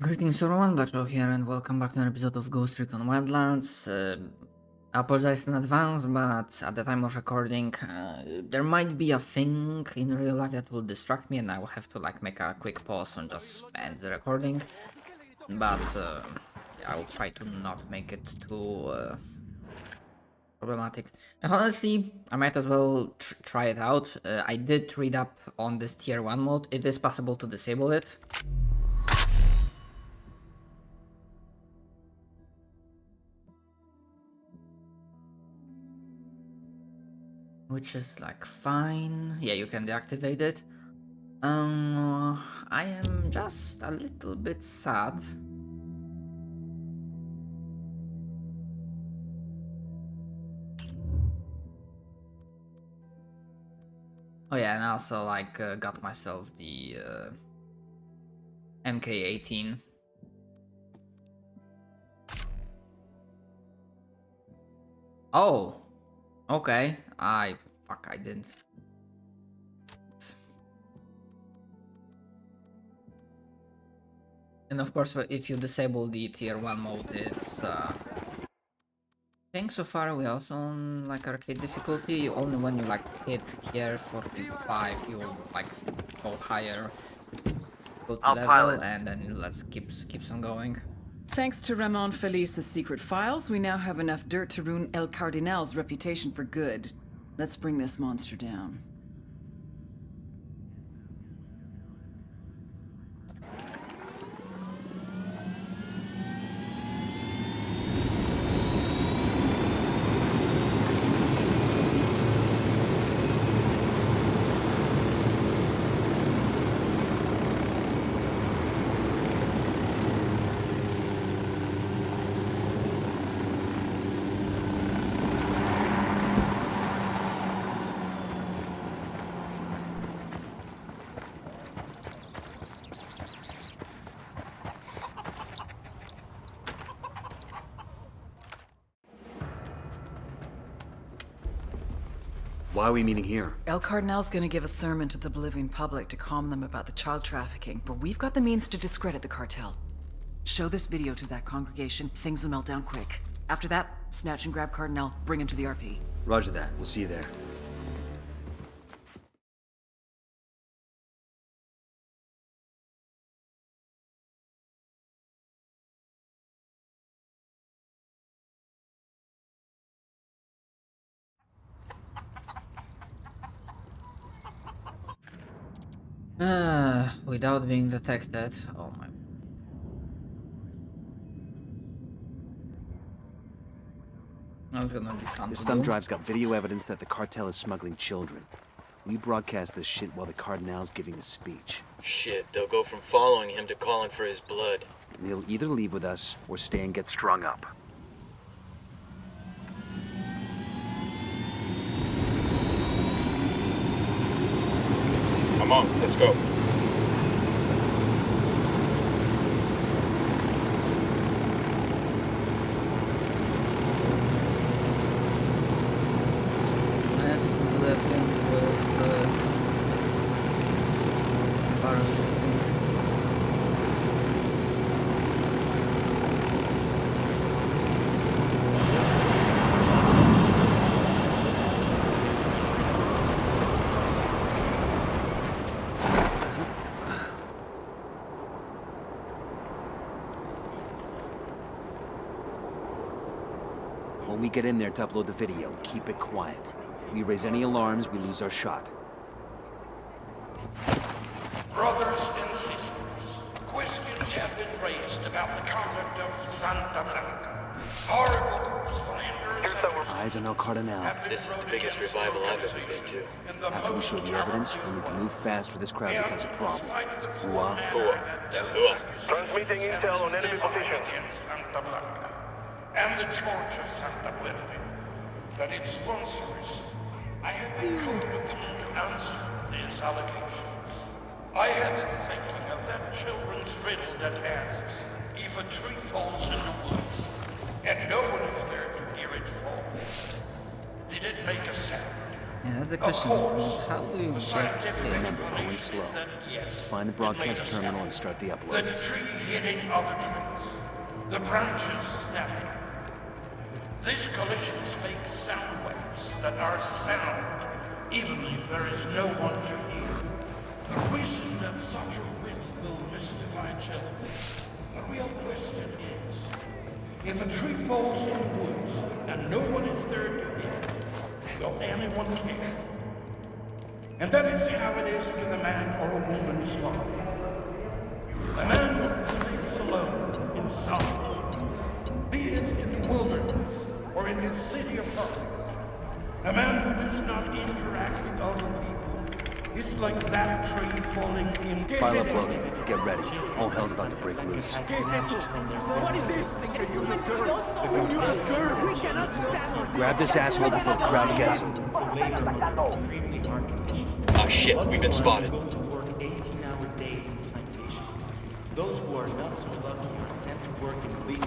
Greetings everyone, Blackrock here and welcome back to an episode of Ghost Recon Wildlands. I apologize in advance, but at the time of recording, there might be a thing in real life that will distract me and I will have to make a quick pause and just end the recording. But I will try to not make it too problematic. And honestly, I might as well try it out. I did read up on this tier 1 mode. It is possible to disable it. Which is fine. Yeah, you can deactivate it. I am just a little bit sad. Oh yeah, and I also got myself the MK18. Oh, okay. I didn't. And of course, if you disable the tier 1 mode, it's I think so far we also on arcade difficulty. Only when you hit tier 45 you go higher, go to level, and then it keeps on going. Thanks to Ramon Felice's secret files, we now have enough dirt to ruin El Cardinal's reputation for good. Let's bring this monster down. Why are we meeting here? El Cardinal's gonna give a sermon to the Bolivian public to calm them about the child trafficking, but we've got the means to discredit the cartel. Show this video to that congregation, things will melt down quick. After that, snatch and grab Cardinal, bring him to the RP. Roger that. We'll see you there. Without being detected. Oh my. That's gonna be fun. This thumb drive's got video evidence that the cartel is smuggling children. We broadcast this shit while the Cardinal's giving a speech. Shit, they'll go from following him to calling for his blood. He'll either leave with us or stay and get strung up. Come on, let's go. Let's let him with parachuting. When we get in there to upload the video, keep it quiet. We raise any alarms, we lose our shot. Brothers and sisters, questions have been raised about the conduct of Santa Blanca. Horrible slanders. Eyes on El Cardinal. This is the biggest revival I've ever been to. After we show the evidence, we'll need to move fast or this crowd becomes a problem. Hua? Hua. Transmitting intel on enemy positions. Santa Blanca and the Church of Santa Blanca, that its sponsors. I have been called upon to answer these allegations. I have been thinking of that children's riddle that asks if a tree falls in the woods and no one is there to hear it fall. Did it make a sound? Yeah, that's the question, isn't it? How do you get it? Remember, go in slow. Let's find the broadcast terminal and start the The upload. tree hitting other trees, the branches snapping. This collision makes sound waves that are sound, even if there is no one to hear. The reason that such a wind will mystify children, the real question is, if a tree falls in the woods and no one is there to hear it, will anyone care? And that is how it is with a man or a woman's life. A man who lives alone in solitude, be it in the wilderness or in his city apartment. A man who does not interact with other people is like that tree falling in. File uploaded. Get ready. All hell's about to break loose. Grab this asshole before the crowd gets him. Oh shit, we've been spotted. To work 18-hour days in plantations. Those who are not so lucky are sent to work in Bolivia.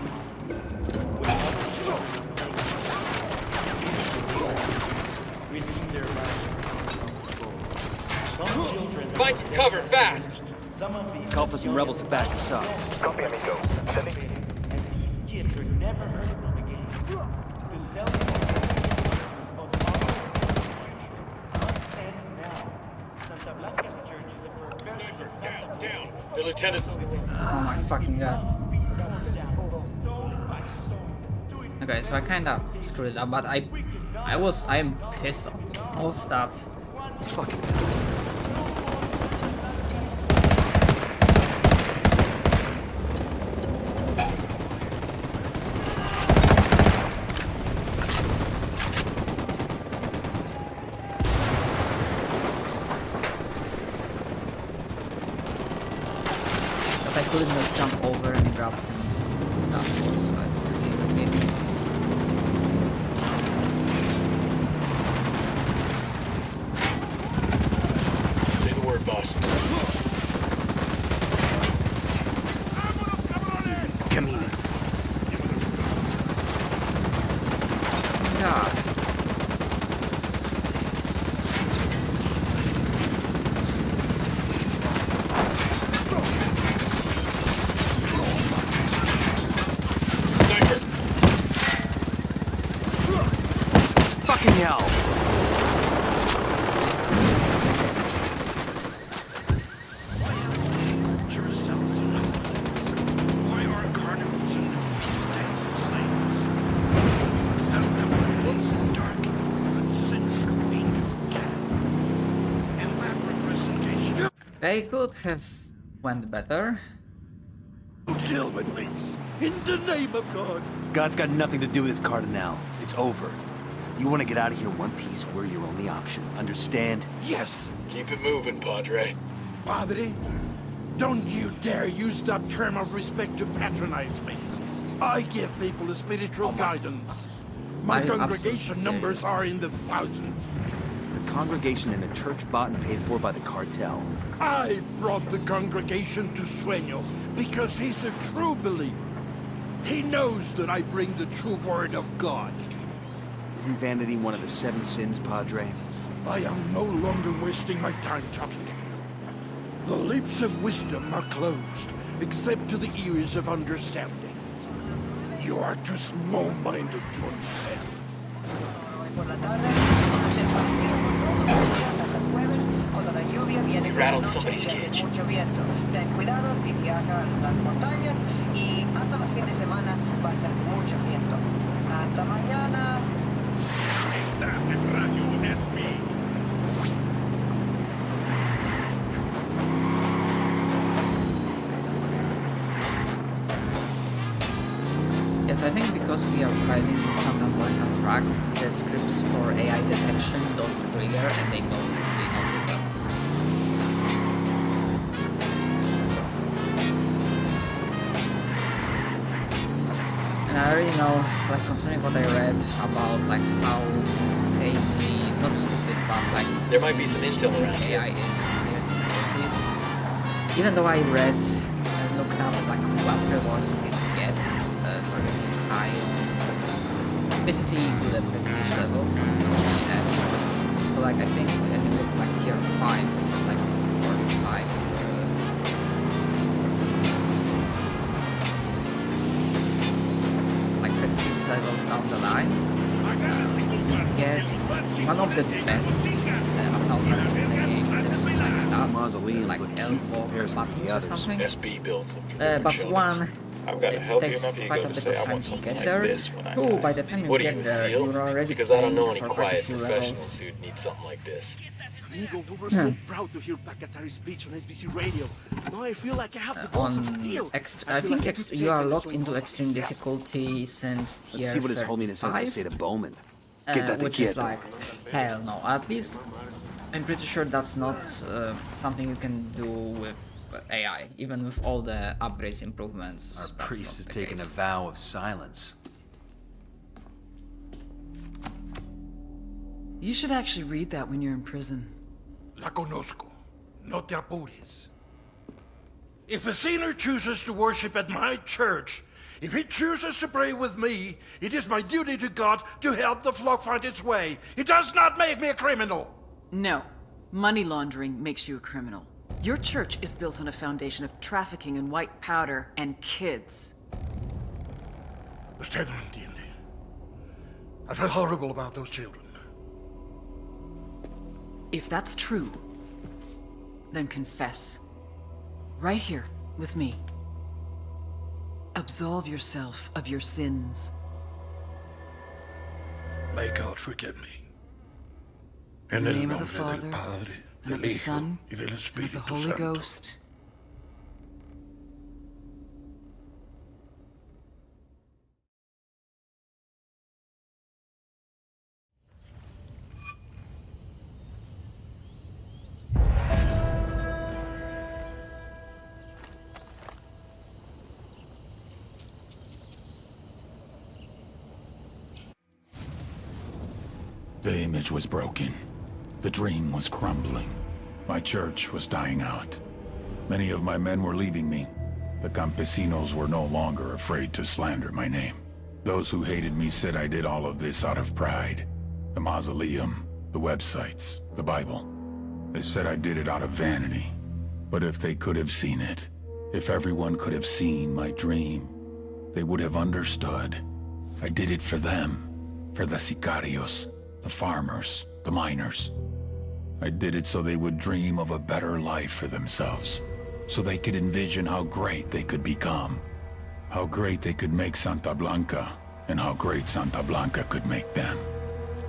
When other children are playing, risking their lives for control. Some children Find some cover, fast! Some of these Call for some rebels to back us up. Copy, amigo. Sending. and these kids are never heard from again. The self-future of our future. And now, Santa Blanca's church is a professional Santa Blanca. The lieutenant. Oh my fucking god. Okay, so I kinda screwed it up, but I'm pissed off that. Fucking I couldn't just jump over and drop him. That was like really irritating. Say the word, boss. easy. Camino. God. Sniper! Fucking hell! Culture sells in Why are carnivals and feast days the same? Santa Blanca's dark, eccentric angel of death. And that representation. They could have went better. Kill me, please. In the name of God. God's got nothing to do with this Cardinal. It's over. You want to get out of here one piece, we're your only option. Understand? Yes, Keep it moving, Padre. Padre. Don't you dare use that term of respect to patronize me. I give people a spiritual guidance. My Are you congregation absolutely numbers serious? are in the thousands. The congregation in a church bought and paid for by the cartel. I brought the congregation to Sueño because he's a true believer. He knows that I bring the true word of God. Isn't vanity one of the 7 sins, Padre? I am no longer wasting my time talking to you. The lips of wisdom are closed, except to the ears of understanding. You are too small-minded to understand. We rattled somebody's cage. Mucho viento. Ten cuidado si viaja a las montañas y hasta el fin de semana va a ser mucho viento. Hasta mañana. Estás en Radio SB. Yes, I think because we are driving in Santa Blanca track, the scripts for AI detection don't trigger and they don't really notice us. And I already know, like concerning what I read about like how insanely, not stupid, but like There might be some insanely intel around here. AI is in their difficulties. Even though I read and looked up like what rewards you can get for getting high on basically to the prestige levels until we have So like I think it looked like tier 5, which is like 4 to 5. Like prestige levels down the line. Get one of the best assault rifles in the game in terms of like stats, like L4 buttons or something. SB builds them for But one, I've got to it help you takes enough. You quite go a to bit say of I time want to something get like there. this when I Two, die. by the time you What do get you there, seal? you're already Because I don't know paying any for quite a quiet few professionals levels. who'd need something like this. Amigo, we were so proud to hear Bakatari's speech on SBC radio. Now I feel like I have the balls of steel. I think you are locked into extreme difficulty since tier Let's see what His Holiness has to 35, say to Bowman. which is like, hell no. At least, I'm pretty sure that's not something you can do with AI, even with all the upgrades improvements. Our that's priest not has the taken a case. vow of silence. You should actually read that when you're in prison. La conozco. No te apures. If a sinner chooses to worship at my church, if he chooses to pray with me, it is my duty to God to help the flock find its way. It does not make me a criminal. No. Money laundering makes you a criminal. Your church is built on a foundation of trafficking in white powder and kids. Usted no entiende. I felt horrible about those children. If that's true, then confess. Right here, with me. Absolve yourself of your sins. May God forgive me. In En the el name of the nombre Father, del Padre, and of del the Hijo, Son, y del and of the Espíritu Holy Santo. Ghost. The image was broken. The dream was crumbling. My church was dying out. Many of my men were leaving me. The campesinos were no longer afraid to slander my name. Those who hated me said I did all of this out of pride. The mausoleum, the websites, the Bible. They said I did it out of vanity. But if they could have seen it, if everyone could have seen my dream, they would have understood. I did it for them, for the sicarios, the farmers, the miners. I did it so they would dream of a better life for themselves, so they could envision how great they could become, how great they could make Santa Blanca, and how great Santa Blanca could make them.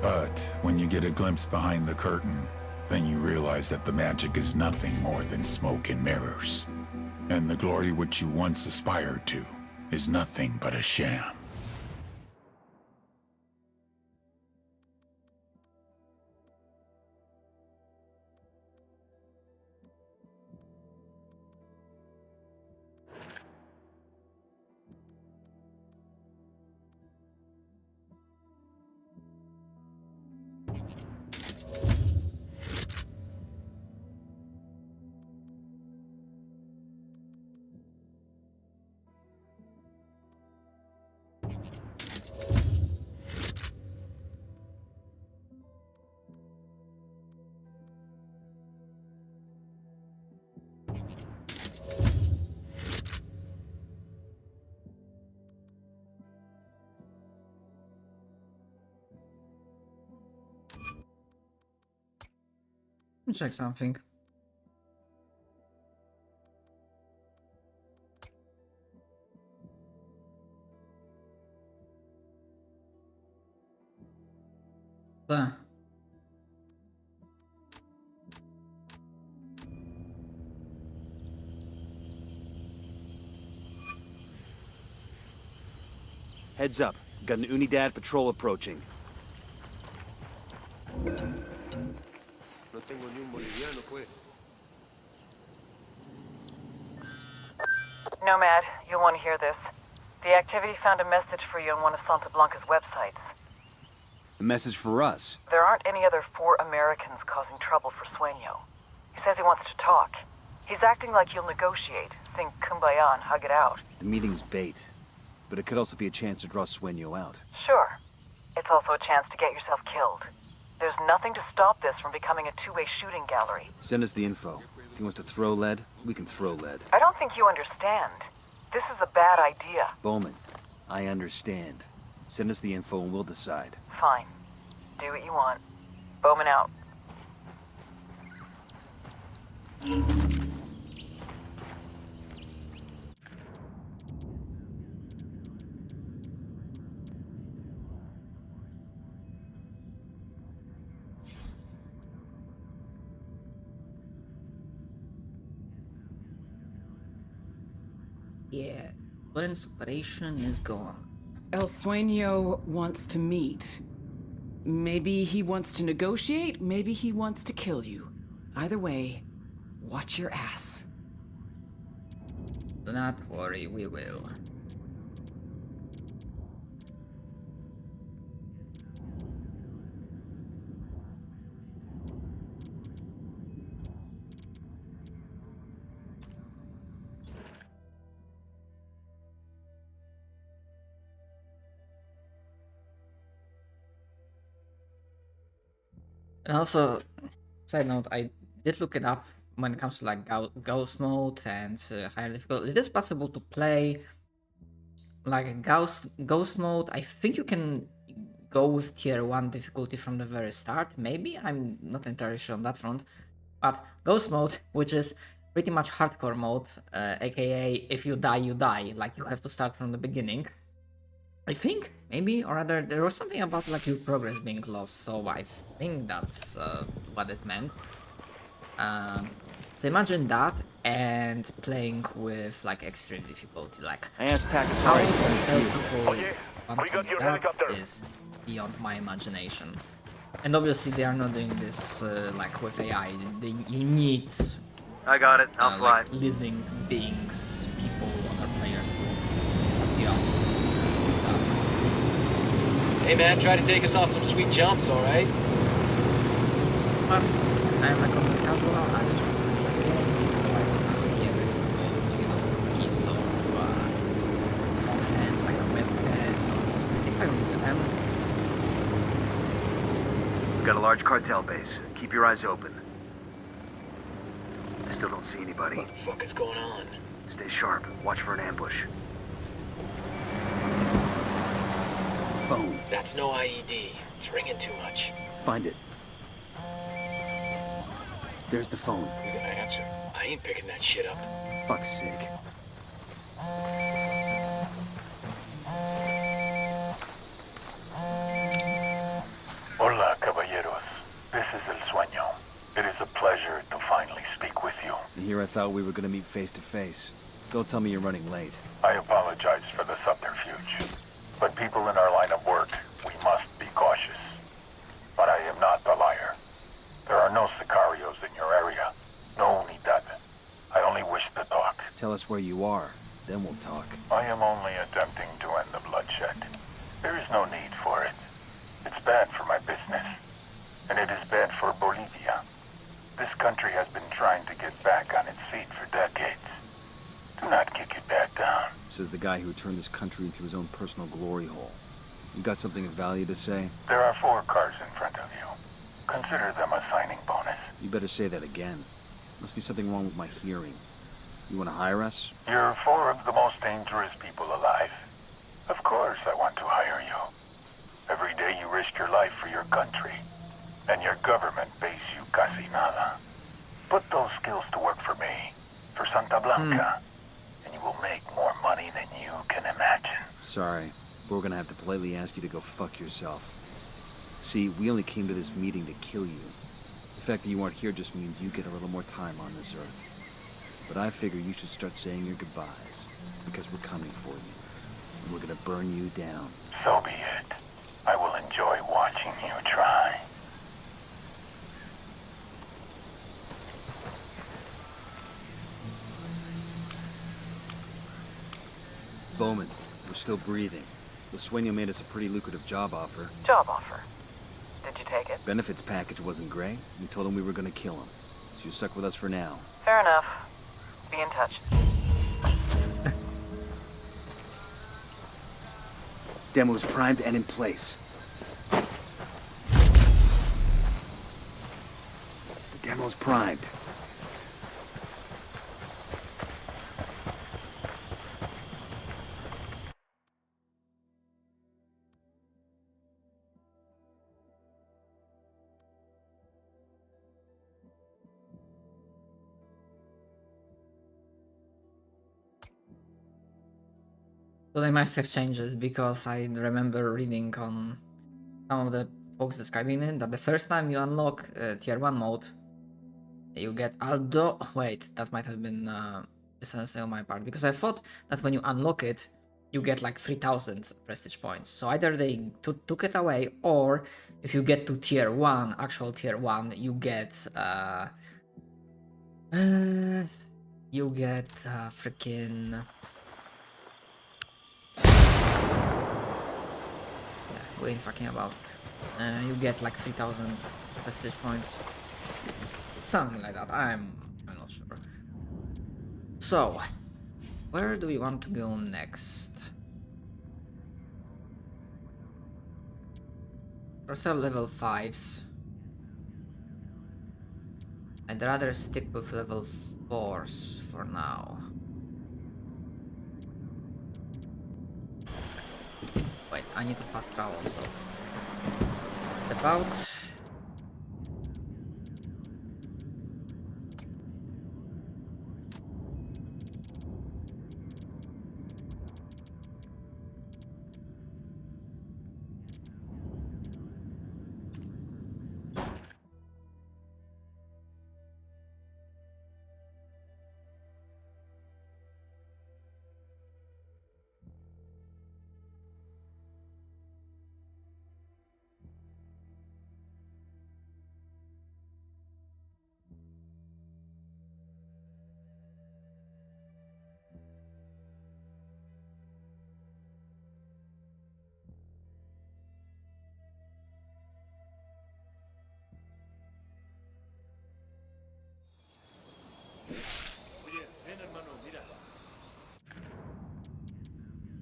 But when you get a glimpse behind the curtain, then you realize that the magic is nothing more than smoke and mirrors. And the glory which you once aspired to is nothing but a sham. Let me check something. There. Heads up. Got an Unidad patrol approaching. Nomad, you'll want to hear this. The activity found a message for you on one of Santa Blanca's websites. A message for us. There aren't any other 4 Americans causing trouble for Sueño. He says he wants to talk. He's acting like you'll negotiate, sing Kumbaya and hug it out. The meeting's bait. But it could also be a chance to draw Sueño out. Sure. It's also a chance to get yourself killed. There's nothing to stop this from becoming a two-way shooting gallery. Send us the info. If he wants to throw lead, we can throw lead. I don't think you understand. This is a bad idea. Bowman, I understand. Send us the info and we'll decide. Fine. Do what you want. Bowman out. Yeah, Glenn's operation is gone. El Sueño wants to meet. Maybe he wants to negotiate, maybe he wants to kill you. Either way, watch your ass. Do not worry, we will. And also, side note, I did look it up when it comes to like ghost mode and higher difficulty. It is possible to play like a ghost mode. I think you can go with tier 1 difficulty from the very start. Maybe, I'm not entirely sure on that front. But ghost mode, which is pretty much hardcore mode, aka if you die, you die. Like you have to start from the beginning. I think, maybe, or rather, there was something about like your progress being lost, so I think that's what it meant. So imagine that and playing with like extreme difficulty, like I asked how Pacatari to send us people gear. that is beyond my imagination. And obviously they are not doing this like with AI. You need I got it. I'll fly. like living beings, people, other players to help you out. Hey man, try to take us off some sweet jumps, alright? But I recommend casual. I just want to enjoy the game. I will not see every single, piece of content, like a webpad or aesthetic. I don't do them. We've got a large cartel base. Keep your eyes open. I still don't see anybody. What the fuck is going on? Stay sharp. Watch for an ambush. Phone. That's no IED. It's ringing too much. Find it. There's the phone. You gonna answer? I ain't picking that shit up. Fuck's sake. Hola, caballeros. This is El Sueño. It is a pleasure to finally speak with you. And here I thought we were gonna meet face to face. Don't tell me you're running late. I apologize for the subterfuge. But people in our line of work, we must be cautious. But I am not the liar. There are no sicarios in your area. No unidad. I only wish to talk. Tell us where you are, then we'll talk. I am only attempting to end the bloodshed. There is no need for it. It's bad for my business. And it is bad for Bolivia. This country has been trying to get back on its feet for decades. Do not kick it back down. Says the guy who turned this country into his own personal glory hole. You got something of value to say? There are 4 cars in front of you. Consider them a signing bonus. You better say that again. Must be something wrong with my hearing. You want to hire us? You're 4 of the most dangerous people alive. Of course I want to hire you. Every day you risk your life for your country. And your government pays you casi nada. Put those skills to work for me. For Santa Blanca. And you will make more money than you can imagine. Sorry, but we're gonna have to politely ask you to go fuck yourself. See, we only came to this meeting to kill you. The fact that you aren't here just means you get a little more time on this earth. But I figure you should start saying your goodbyes, because we're coming for you. And we're gonna burn you down. So be it. I will enjoy watching you try. Bowman, we're still breathing. Sueño made us a pretty lucrative job offer. Job offer. Did you take it? Benefits package wasn't great. We told him we were gonna kill him. So you're stuck with us for now. Fair enough. Be in touch. Demo's primed and in place. Cartel's primed. So they must have changed it, because I remember reading on some of the folks describing it that the first time you unlock tier 1 mode, you get, although, wait, that might have been misunderstanding on my part, because I thought that when you unlock it, you get like 3000 prestige points. So either they took it away, or if you get to tier 1, actual tier 1, you get freaking... Yeah, we ain't fucking about. You get like 3000 prestige points. Something like that, I'm not sure. So, where do we want to go next? Those are level 5s. I'd rather stick with level 4s for now. Wait, I need to fast travel, so let's step out.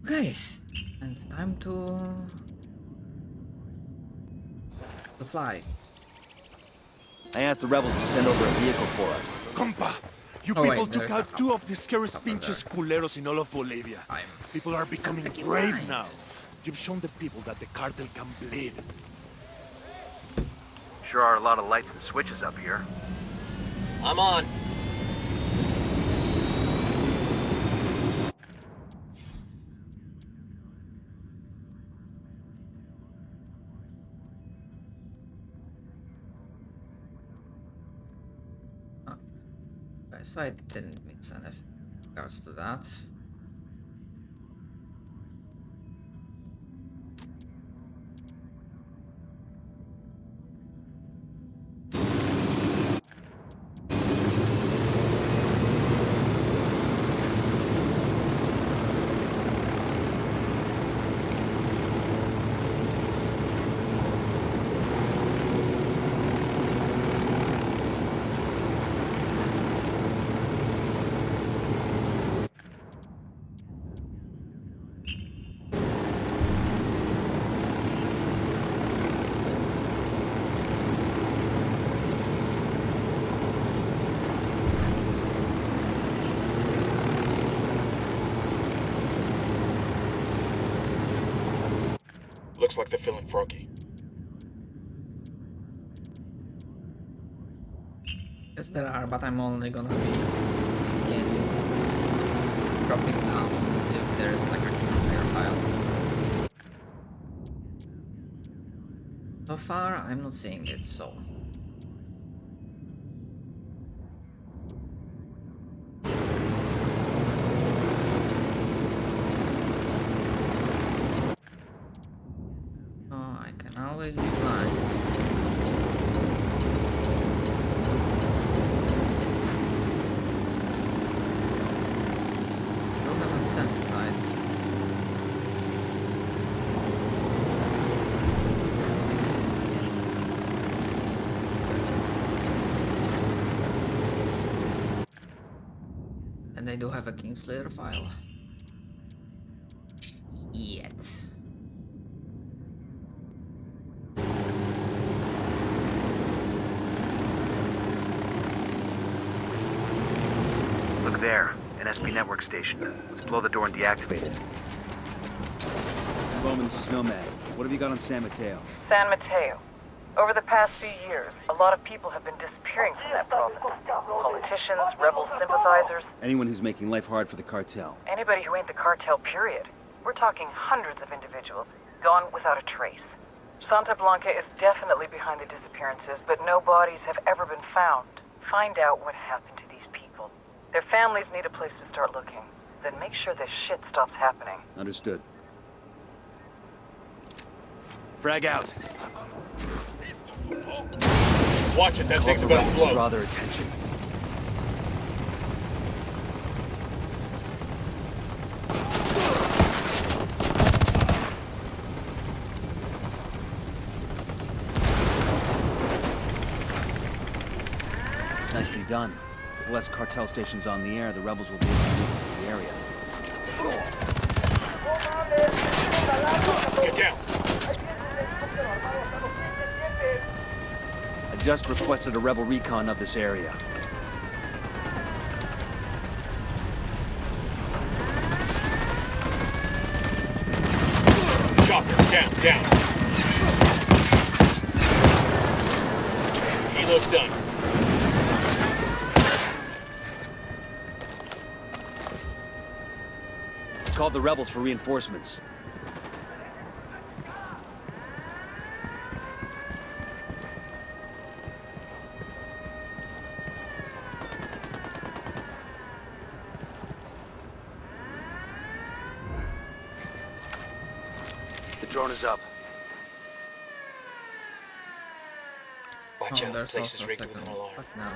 Okay, and time to fly. I asked the rebels to send over a vehicle for us. Compa, you Oh, people wait, took there's out a two of the scariest couple pinches culeros in all of Bolivia. People are becoming brave blind. now. You've shown the people that the cartel can bleed. Sure are a lot of lights and switches up here. I'm on. Okay, so I didn't miss anything in regards to that. Looks like they're feeling froggy. Yes, there are, but I'm only gonna be dropping down if there is like a clear file. So far, I'm not seeing it, so. Oh, I can always be blind. Don't have a safe side. And they do have a Kingslayer file. Yet. There, an SP network station. Let's blow the door and deactivate it. Bowman, this is Nomad. What have you got on San Mateo? San Mateo. Over the past few years, a lot of people have been disappearing from that province. Politicians, rebel sympathizers, Anyone who's making life hard for the cartel. anybody who ain't the cartel, period. We're talking hundreds of individuals, gone without a trace. Santa Blanca is definitely behind the disappearances, but no bodies have ever been found. Find out what happened to these people. Their families need a place to start looking. Then make sure this shit stops happening. Understood. Frag out. Watch it, that Call thing's the about to rebels to blow. draw their attention. Nicely done. With less cartel stations on the air, the rebels will be able to move into the area. Get down. I just requested a rebel recon of this area. Chopper, down. Helo's done. Called the rebels for reinforcements. The drone is up. Watch out, the there's place is also a rigged with second. an alarm. Fuck no.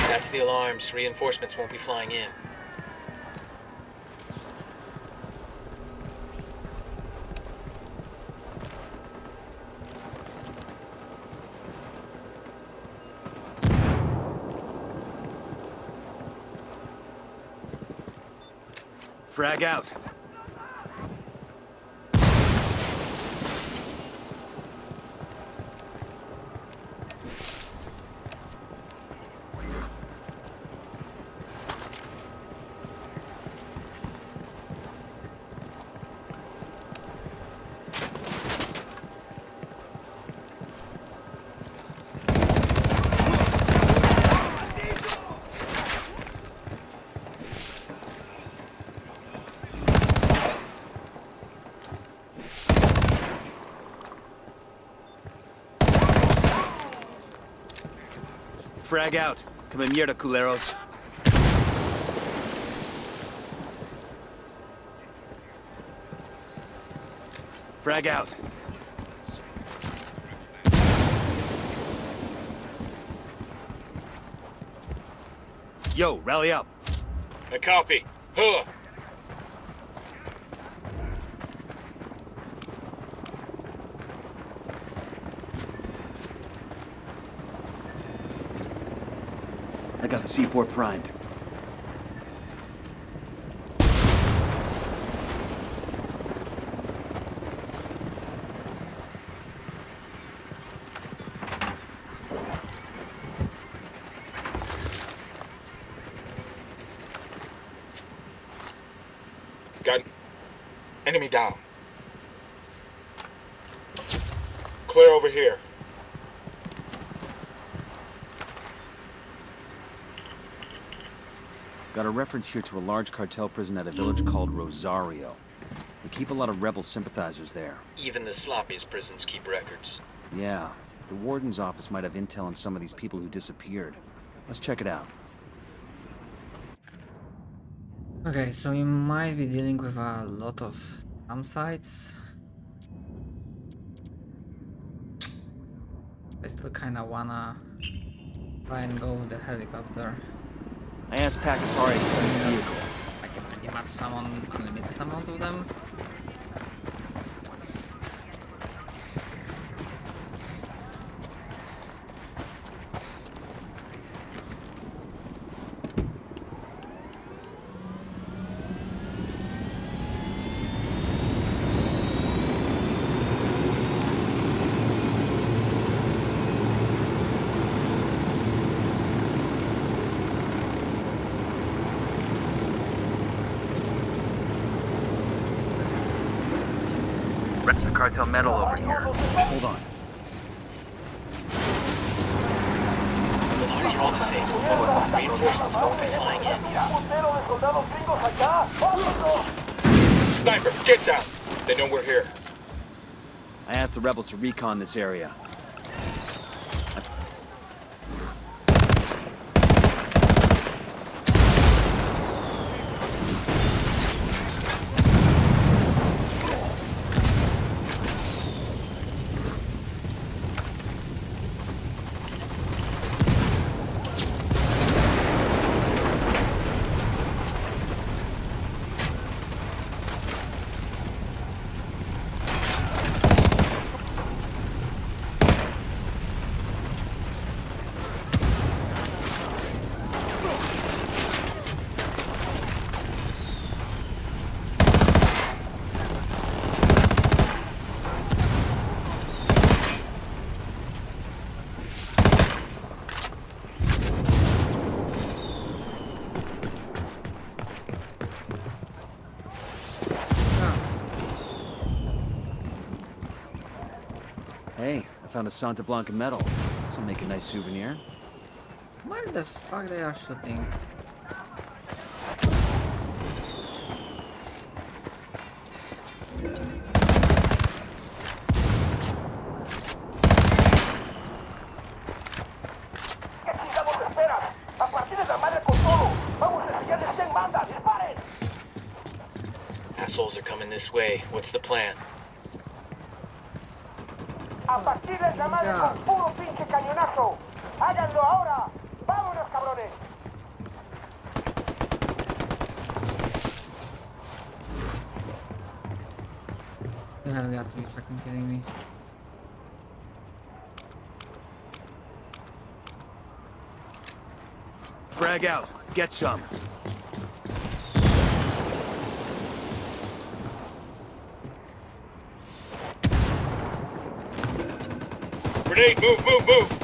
That's the alarms. Reinforcements won't be flying in. Frag out. Frag out. Come in mierda, culeros. Frag out. Yo, rally up. A copy. Huh. I got the C4 primed. Got enemy down. Clear over here. Got a reference here to a large cartel prison at a village called Rosario. They keep a lot of rebel sympathizers there. Even the sloppiest prisons keep records. Yeah, the warden's office might have intel on some of these people who disappeared. Let's check it out. Okay, so we might be dealing with a lot of sites. I still kinda wanna try and go with the helicopter. I asked Pakatari to send his vehicle. I can pretty much summon unlimited amount of them. Rest the cartel metal over here. Hold on. We'll all the same. Reinforcements won't be flying in. Sniper, get down! They know we're here. I asked the rebels to recon this area. Hey, I found a Santa Blanca medal. This will make a nice souvenir. Where the fuck they are shooting? Assholes are coming this way. What's the plan? A partir de llamarle con puro pinche cañonazo. Háganlo ahora. Vámonos, cabrones. You have got to be fucking kidding me. Frag out. Get some. Grenade, move, move, move!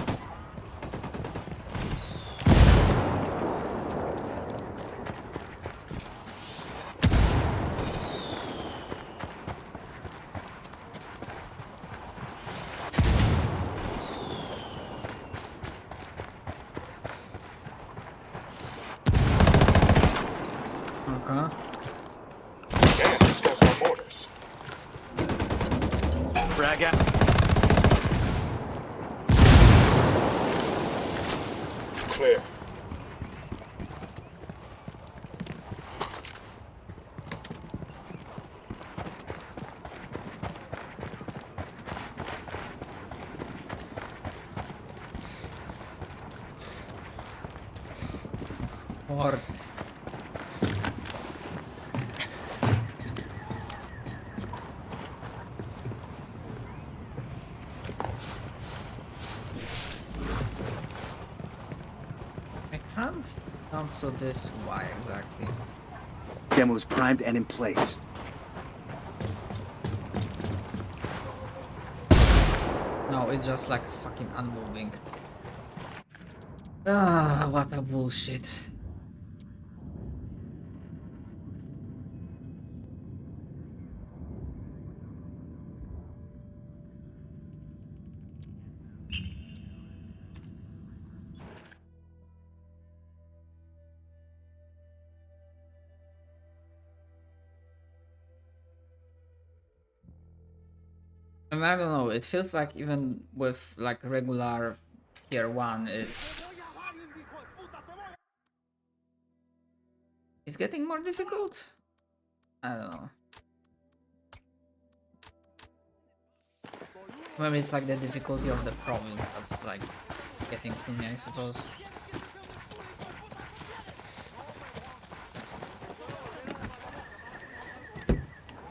Okay. Damn, this guy's got mortars. Frag out. Clear. Or I can't come through this. Why exactly? Demo's primed and in place. No, it's just like fucking unmoving. Ah, what a bullshit. And I don't know, it feels like even with like regular tier 1, it's getting more difficult? I don't know. Maybe it's like the difficulty of the province that's like getting to me, I suppose.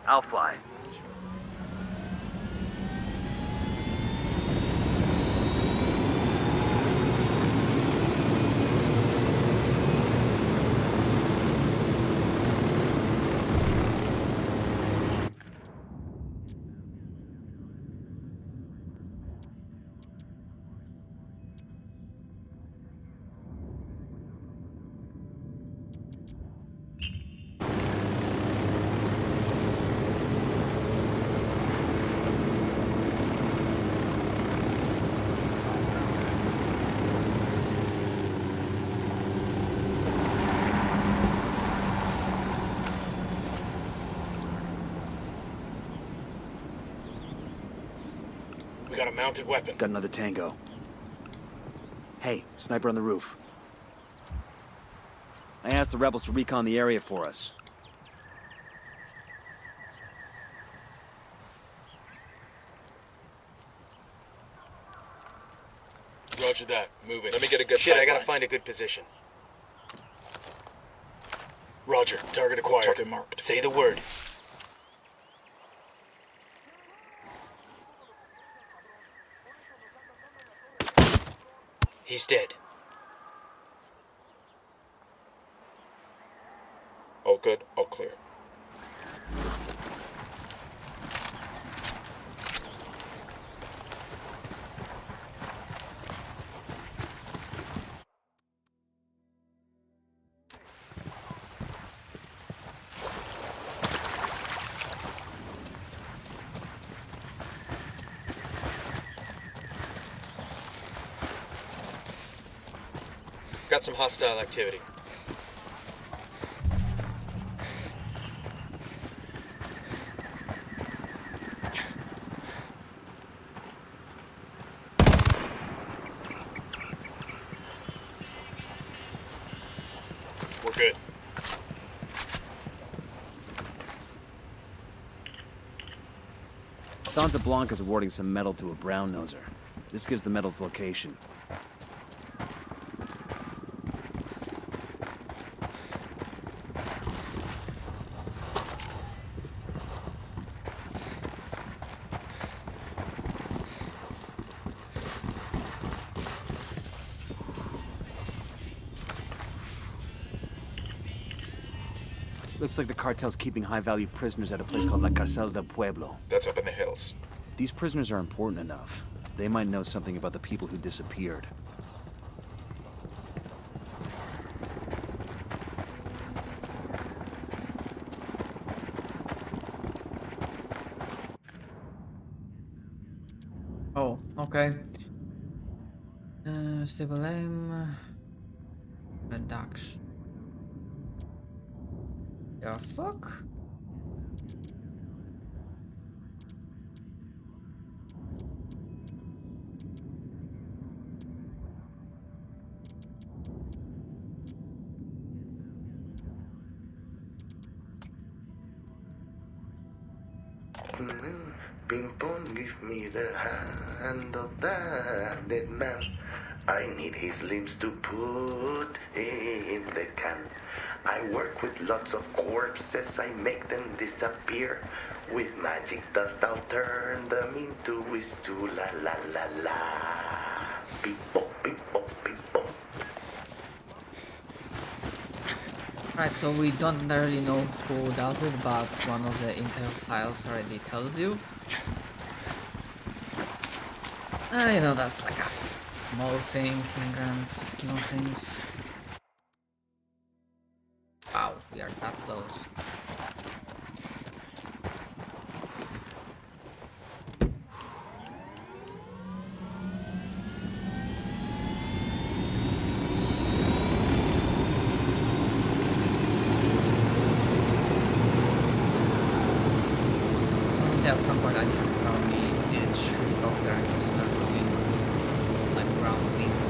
I'll fly. We got a mounted weapon. Got another tango. Hey, sniper on the roof. I asked the rebels to recon the area for us. Roger that. Move it. Let me get a good shit. I gotta find a good position. Roger. Target acquired. Target marked. Say the word. He's dead. All good, all clear. Got some hostile activity. We're good. Santa Blanca's awarding some metal to a brown noser. This gives the metal's location. Looks like the cartel's keeping high-value prisoners at a place called La Cárcel del Pueblo. That's up in the hills. These prisoners are important enough. They might know something about the people who disappeared. Oh, okay. Stable aim. Reduction. The fuck? Ping pong, give me the hand of that dead man. I need his limbs to put in the can. I work with lots of corpses, I make them disappear. With magic dust I'll turn them into wistu la la la la. Beep bop, beep bop, beep bop. Right, so we don't really know who does it, but one of the intel files already tells you. You know, that's like a small thing in grand scheme of things. Wow, we are that close. At some point I need to probably ditch helicopter and just start looking with like ground wings.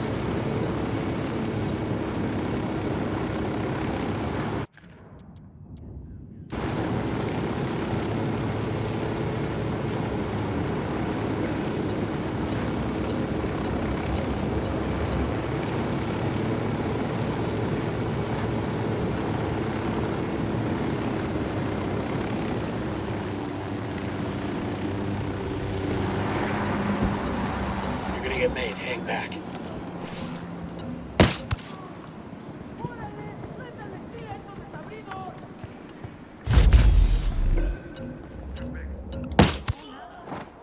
Get made. Hang back.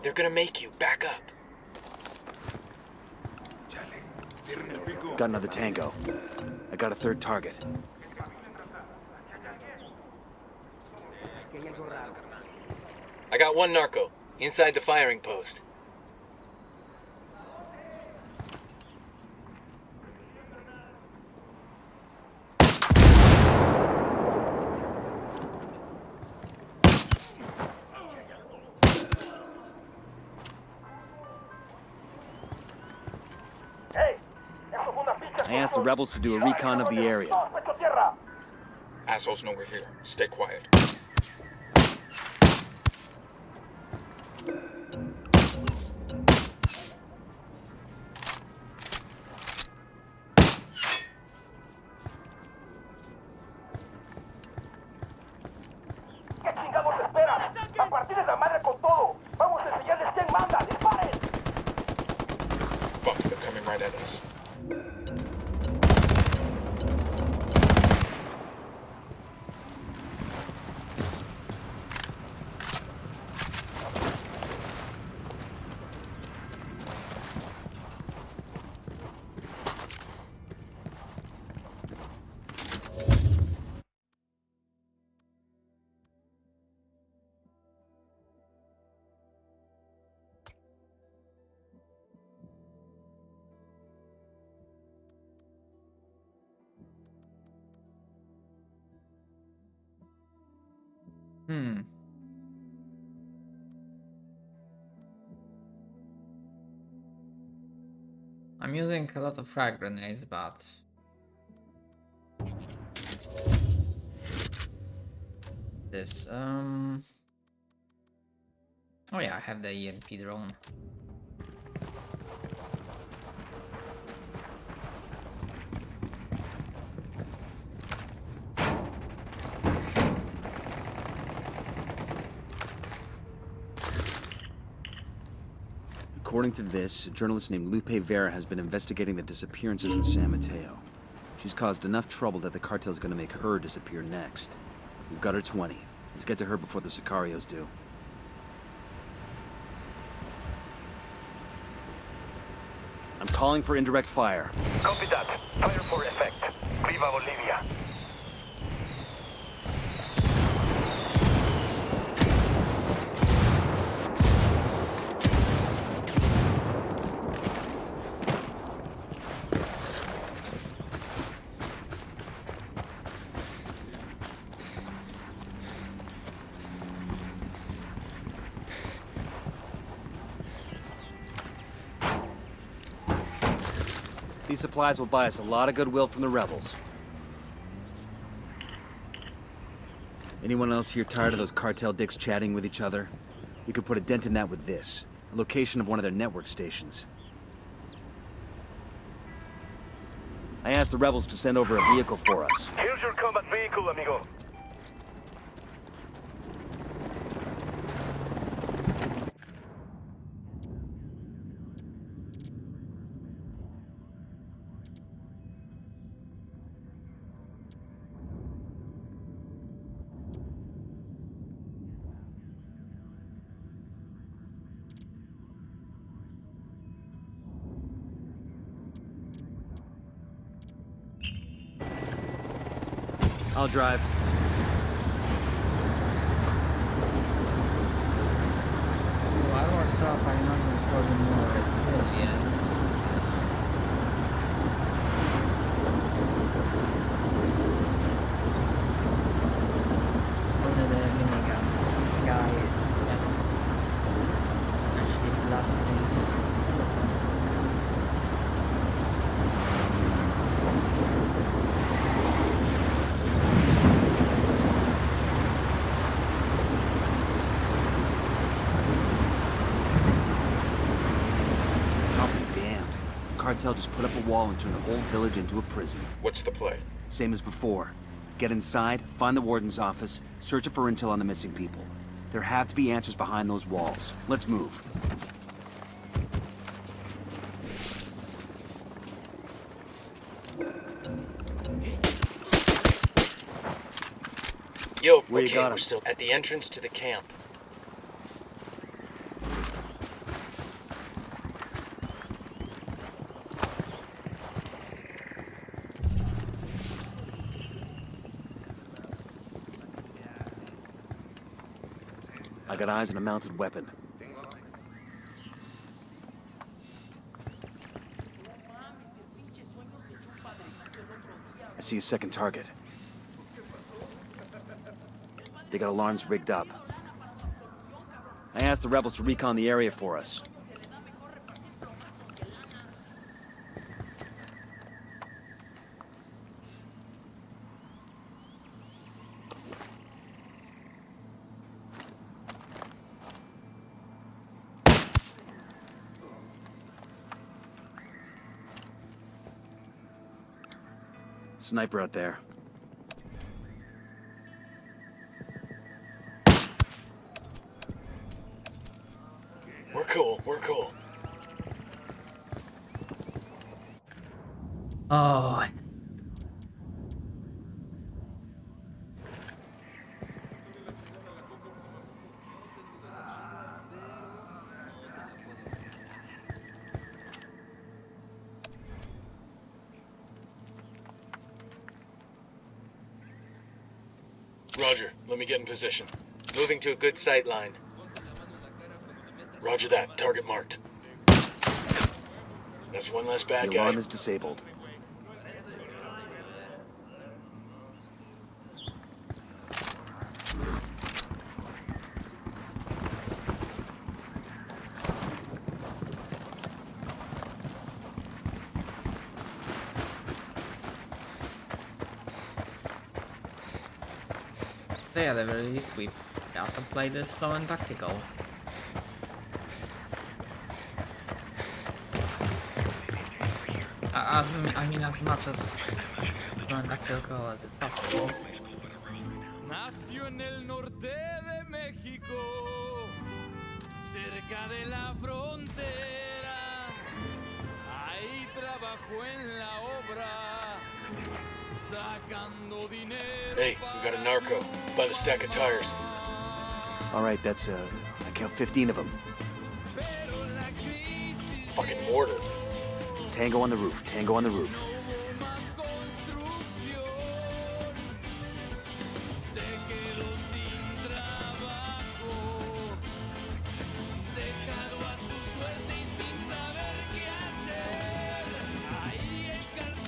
They're gonna make you. Back up. Got another tango. I got a third target. I got one narco. Inside the firing post. rebels to do a recon of the area. Assholes know we're here. Stay quiet. Fuck, they're coming right at us. I'm using a lot of frag grenades, but this oh yeah, I have the EMP drone. According to this, a journalist named Lupe Vera has been investigating the disappearances in San Mateo. She's caused enough trouble that the cartel's gonna make her disappear next. We've got her 20. Let's get to her before the Sicarios do. I'm calling for indirect fire. Copy that. Fire for effect. Viva Bolivia. These supplies will buy us a lot of goodwill from the rebels. Anyone else here tired of those cartel dicks chatting with each other? We could put a dent in that with this. A location of one of their network stations. I asked the rebels to send over a vehicle for us. Here's your combat vehicle, amigo. I'll drive. A lot more stuff, I imagine it's probably more resilient. Only the minigun guy that actually blast things. Cartel just put up a wall and turned the whole village into a prison. What's the play? Same as before. Get inside, find the warden's office, search it for intel on the missing people. There have to be answers behind those walls. Let's move. Yo, Where you okay, got him? we're still at the entrance to the camp. I got eyes on a mounted weapon. I see a second target. They got alarms rigged up. I asked the rebels to recon the area for us. Sniper out there. We're cool, we're cool. Oh. Roger, let me get in position. Moving to a good sight line. Roger that, target marked. That's one less bad The guy. alarm is disabled. Yeah, at the very least we got to play this slow and tactical. I mean, as much as slow and tactical as it possible. Nació en el norte de México, cerca de la frontera. Ahí trabajó en la obra, sacando dinero. Hey, we got a narco by the stack of tires. All right, that's I count 15 of them. Fucking mortar. Tango on the roof. Tango on the roof.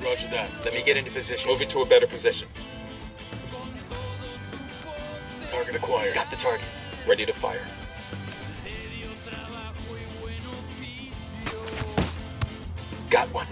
Roger that. Let me get into position. Moving to a better position. Target acquired. Got the target. Ready to fire. Got one.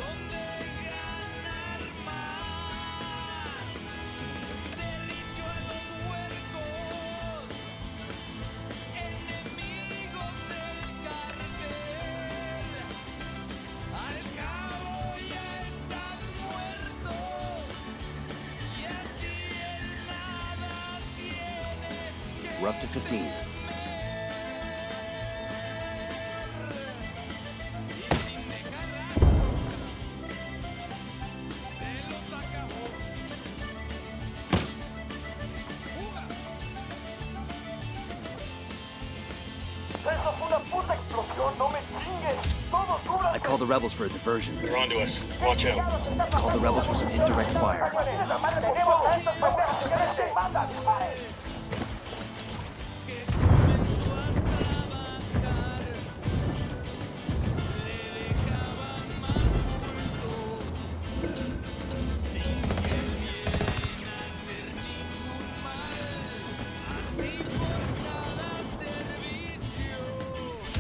We're up to 15. I call the rebels for a diversion. They're onto us. Watch out. Call the rebels for some indirect fire.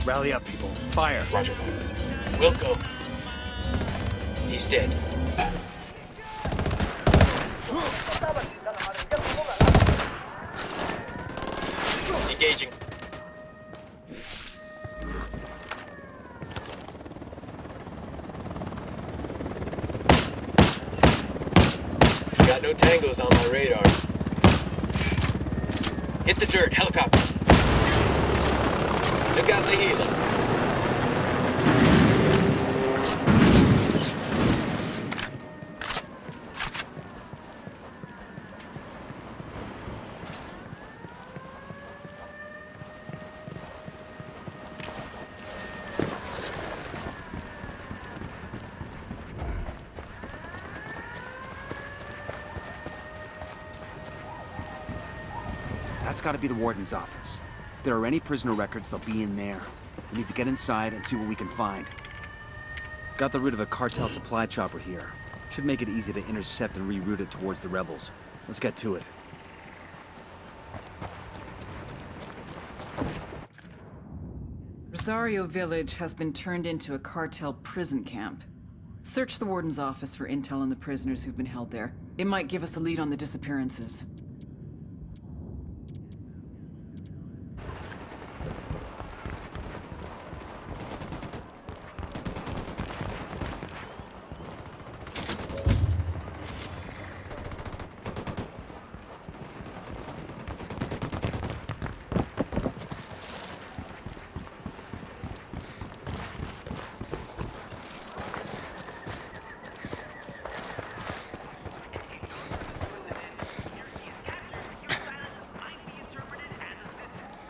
Rally up, people. Fire. Roger. Wilco. He's dead. Engaging. Got no tangos on my radar. Hit the dirt, helicopter. Took out the healer. That's gotta be the warden's office. If there are any prisoner records, they'll be in there. We need to get inside and see what we can find. Got the route of a cartel supply chopper here. Should make it easy to intercept and reroute it towards the rebels. Let's get to it. Rosario Village has been turned into a cartel prison camp. Search the warden's office for intel on the prisoners who've been held there. It might give us a lead on the disappearances.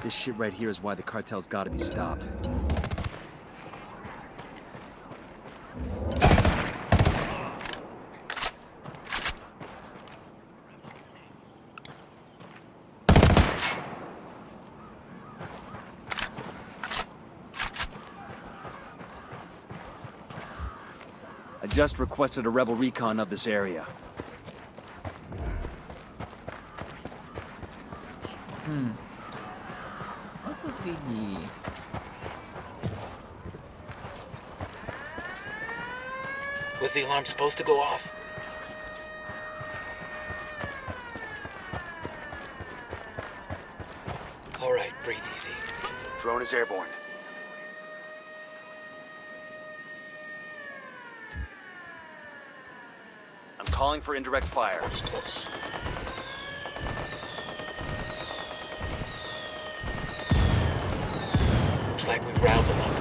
This shit right here is why the cartel's gotta be stopped. I just requested a rebel recon of this area. What would be the... Was the alarm supposed to go off? All right, breathe easy. Drone is airborne. I'm calling for indirect fire. It's close. Looks like we've riled them up.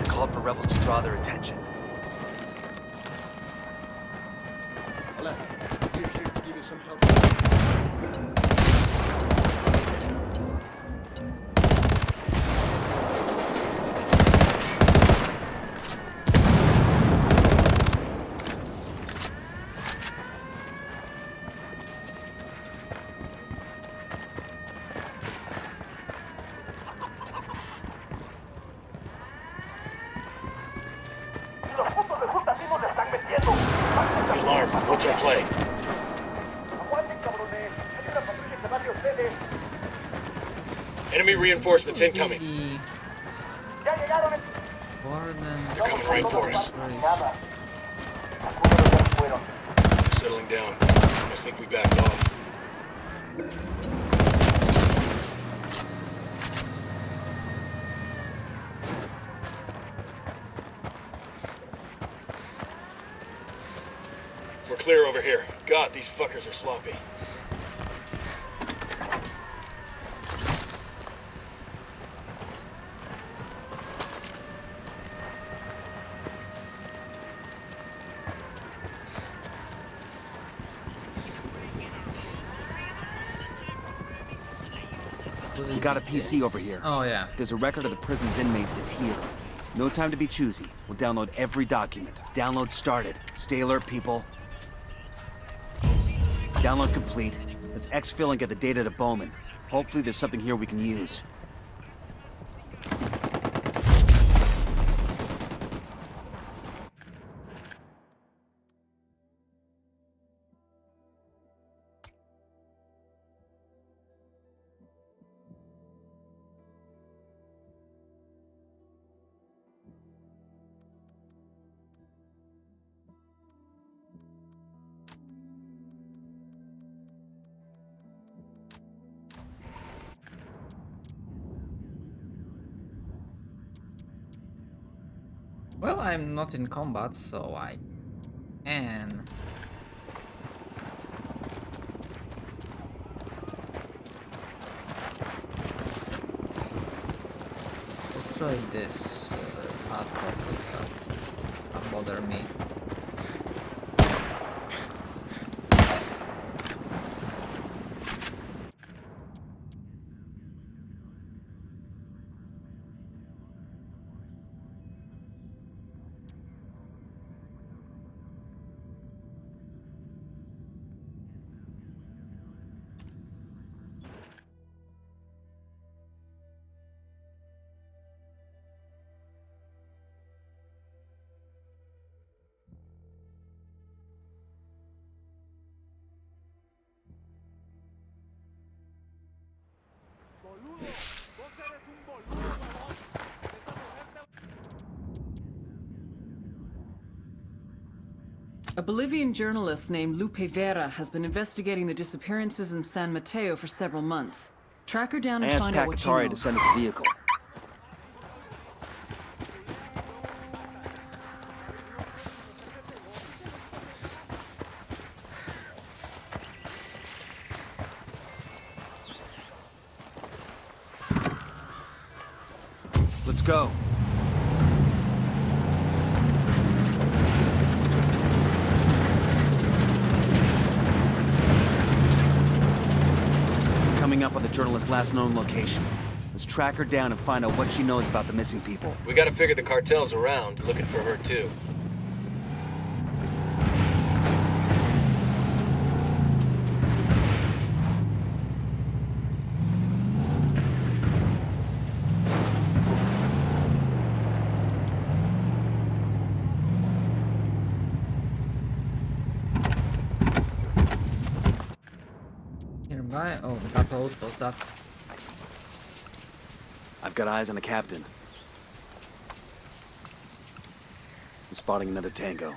Called for rebels to draw their attention. Hola. Here to give you some help. The alarm. What's our play? Enemy reinforcements incoming. They're coming right for us. Settling down. I think we backed off. We're clear over here. God, these fuckers are sloppy. We got a PC over here. Oh, yeah. There's a record of the prison's inmates. It's here. No time to be choosy. We'll download every document. Download started. Stay alert, people. Download complete. Let's exfil and get the data to Bowman. Hopefully there's something here we can use. Well, I'm not in combat, so I can destroy this hard box that bother me. A Bolivian journalist named Lupe Vera has been investigating the disappearances in San Mateo for several months. Track her down and I asked find out what she Pacatari to knows. send us a vehicle. Let's go. coming up on the journalist's last known location. Let's track her down and find out what she knows about the missing people. We gotta figure the cartel's around, looking for her too. Nearby? Oh, that outpost, that. I've got eyes on the captain. I'm spotting another tango.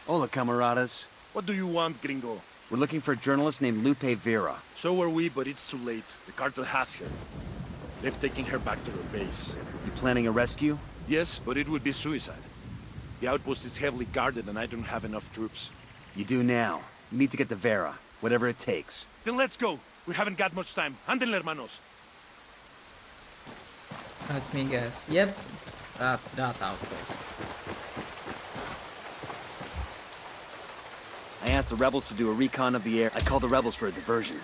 Hola, camaradas. What do you want, gringo? We're looking for a journalist named Lupe Vera. So are we, but it's too late. The cartel has her. They've taken her back to their base. You planning a rescue? Yes, but it would be suicide. The outpost is heavily guarded and I don't have enough troops. You do now. You need to get to Vera, whatever it takes. Then let's go. We haven't got much time. Anden, hermanos. Let me guess. Yep, that outpost. I asked the rebels to do a recon of the air. I called the rebels for a diversion.